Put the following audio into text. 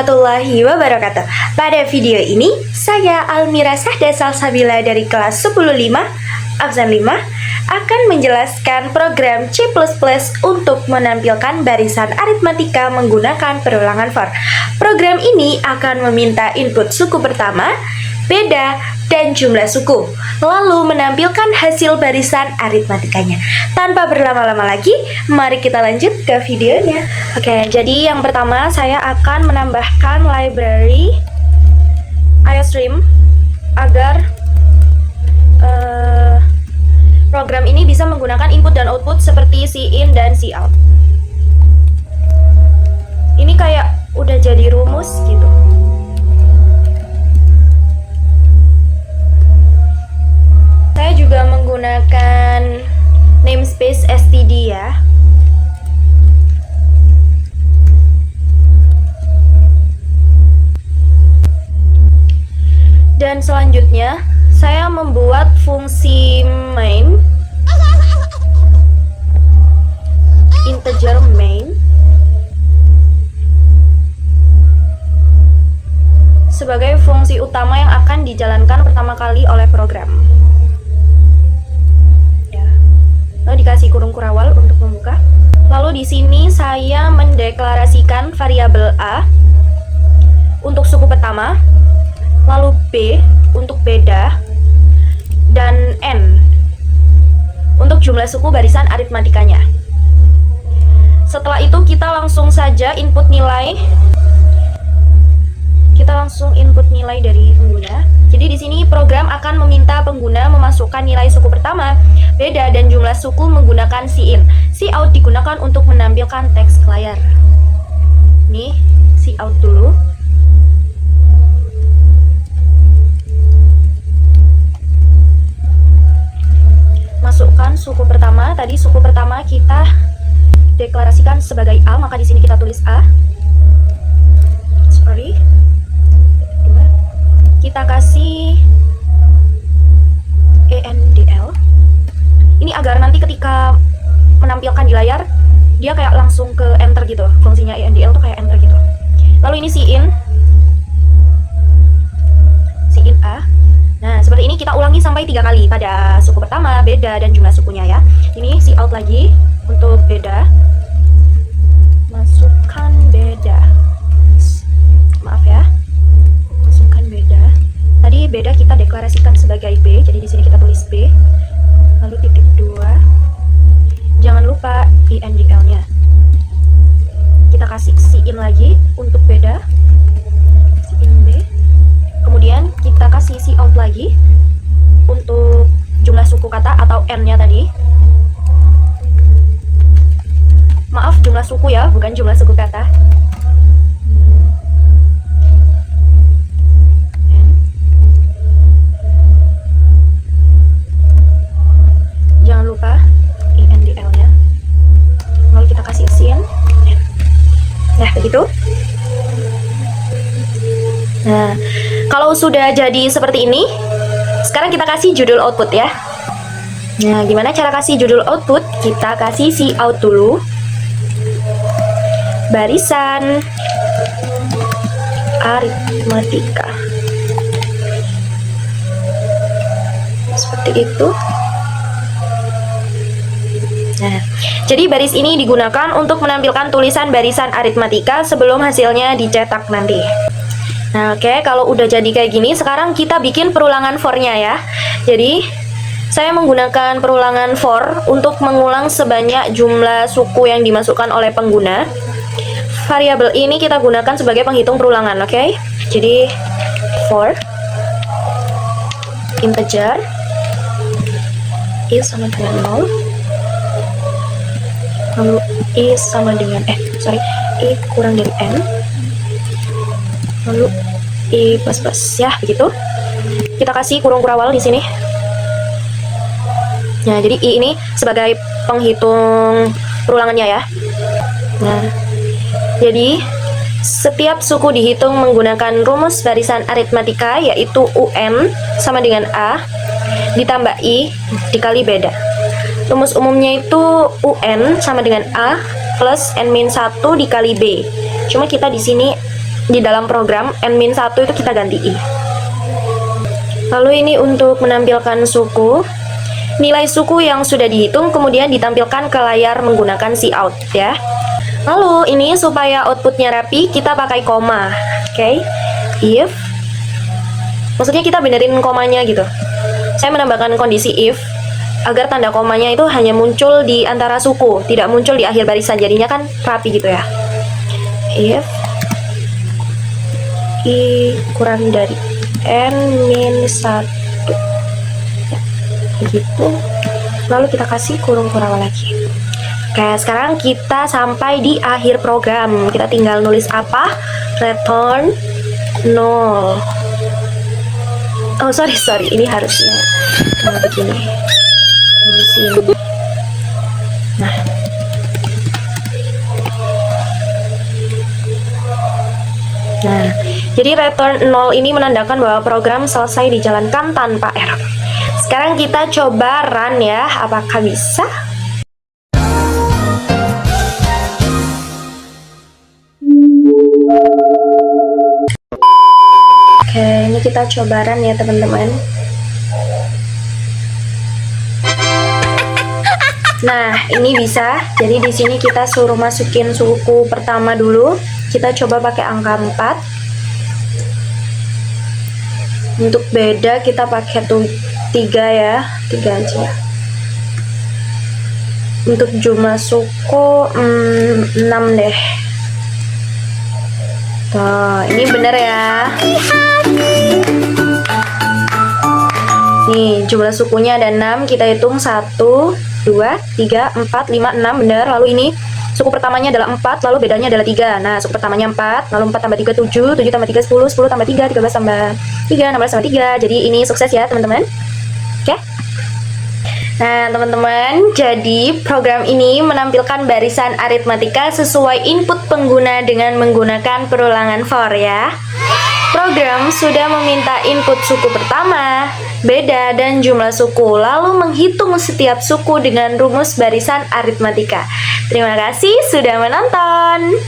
warahmatullahi wabarakatuh. Pada video ini, saya Almira Sahda Salsabila dari kelas 105 Absen 5 akan menjelaskan program C++ untuk menampilkan barisan aritmatika menggunakan perulangan for. Program ini akan meminta input suku pertama, beda, dan jumlah suku, lalu menampilkan hasil barisan aritmatikanya. Tanpa berlama-lama lagi, mari kita lanjut ke videonya. Oke, jadi yang pertama saya akan menambahkan library IOStream agar program ini bisa menggunakan input dan output seperti cin dan cout. Ini kayak udah jadi rumus gitu. Saya juga menggunakan namespace std ya. Dan selanjutnya saya membuat fungsi main, integer main, sebagai fungsi utama yang akan dijalankan pertama kali oleh program. Lalu dikasih kurung kurawal untuk membuka. Lalu di sini saya mendeklarasikan variabel A untuk suku pertama, lalu B untuk beda, dan N untuk jumlah suku barisan aritmatikanya. Setelah itu kita langsung saja input nilai. Kita langsung input nilai dari pengguna. Jadi di sini program akan meminta pengguna memasukkan nilai suku pertama, beda, dan jumlah suku menggunakan cin. Cout digunakan untuk menampilkan teks ke layar. Nih, cout dulu. Masukkan suku pertama. Tadi suku pertama kita deklarasikan sebagai A, maka di sini kita tulis A. Sorry. Kita kasih ENDL. Ini agar nanti ketika menampilkan di layar dia kayak langsung ke enter gitu. Fungsinya ENDL tuh kayak enter gitu. Lalu ini cin A. Nah, seperti ini kita ulangi sampai 3 kali pada suku pertama, beda, dan jumlah sukunya ya. Ini cout lagi untuk beda. Masukkan beda. Maaf ya. Tadi beda kita deklarasikan sebagai B, jadi di sini kita tulis B. Lalu titik 2. Jangan lupa INDL-nya. Kita kasih cin lagi untuk beda. Cin B. Kemudian kita kasih cout lagi untuk jumlah suku kata atau N-nya tadi. Maaf, jumlah suku ya, bukan jumlah suku kata. Jangan lupa INDL-nya. Lalu kita kasih cin. Nah, begitu. Nah, kalau sudah jadi seperti ini, sekarang kita kasih judul output ya. Nah, gimana cara kasih judul output? Kita kasih cout dulu. Barisan aritmatika. Seperti itu. Nah, jadi baris ini digunakan untuk menampilkan tulisan barisan aritmatika sebelum hasilnya dicetak nanti. Nah, oke, kalau udah jadi kayak gini, sekarang kita bikin perulangan for-nya ya. Jadi, saya menggunakan perulangan for untuk mengulang sebanyak jumlah suku yang dimasukkan oleh pengguna. Variabel ini kita gunakan sebagai penghitung perulangan, oke? Jadi, for integer is sama dengan 0. Lalu I sama dengan I kurang dari N, lalu I plus ya, begitu. Kita kasih kurung kurawal di sini. Nah, jadi I ini sebagai penghitung perulangannya ya. Nah, jadi setiap suku dihitung menggunakan rumus barisan aritmatika, yaitu UN sama dengan A ditambah I dikali beda. Rumus umumnya itu UN sama dengan A plus N-1 dikali B. Cuma kita di sini di dalam program n-1 itu kita ganti I. Lalu ini untuk menampilkan suku. Nilai suku yang sudah dihitung kemudian ditampilkan ke layar menggunakan cout ya. Lalu ini supaya outputnya rapi kita pakai koma. Oke. If, maksudnya kita benerin komanya gitu. Saya menambahkan kondisi if agar tanda komanya itu hanya muncul di antara suku, tidak muncul di akhir barisan, jadinya kan rapi gitu ya. If I kurang dari n-1 ya, begitu. Lalu kita kasih kurung kurang lagi. Oke, sekarang kita sampai di akhir program. Kita tinggal nulis apa? Return 0. Oh sorry, ini harusnya begini di sini. Nah, jadi return 0 ini menandakan bahwa program selesai dijalankan tanpa error. Sekarang kita coba run ya, apakah bisa? Oke, ini kita coba run ya teman-teman. Nah, ini bisa. Jadi di sini kita suruh masukin suku pertama dulu. Kita coba pakai angka 4. Untuk beda kita pakai tuh 3 ya, 3 aja. Untuk jumlah suku 6 deh. Tuh, ini bener ya. Nih, jumlah sukunya ada 6, kita hitung 1, 2, 3, 4, 5, 6, bener. Lalu ini suku pertamanya adalah 4, lalu bedanya adalah 3. Nah, suku pertamanya 4, lalu 4 tambah 3, 7, 7 tambah 3, 10, 10 tambah 3, 13 tambah 3, 16 tambah 3. Jadi ini sukses ya teman-teman. Oke. Nah, teman-teman, jadi program ini menampilkan barisan aritmatika sesuai input pengguna dengan menggunakan perulangan for ya. Program sudah meminta input suku pertama, beda, dan jumlah suku, lalu menghitung setiap suku dengan rumus barisan aritmatika. Terima kasih sudah menonton.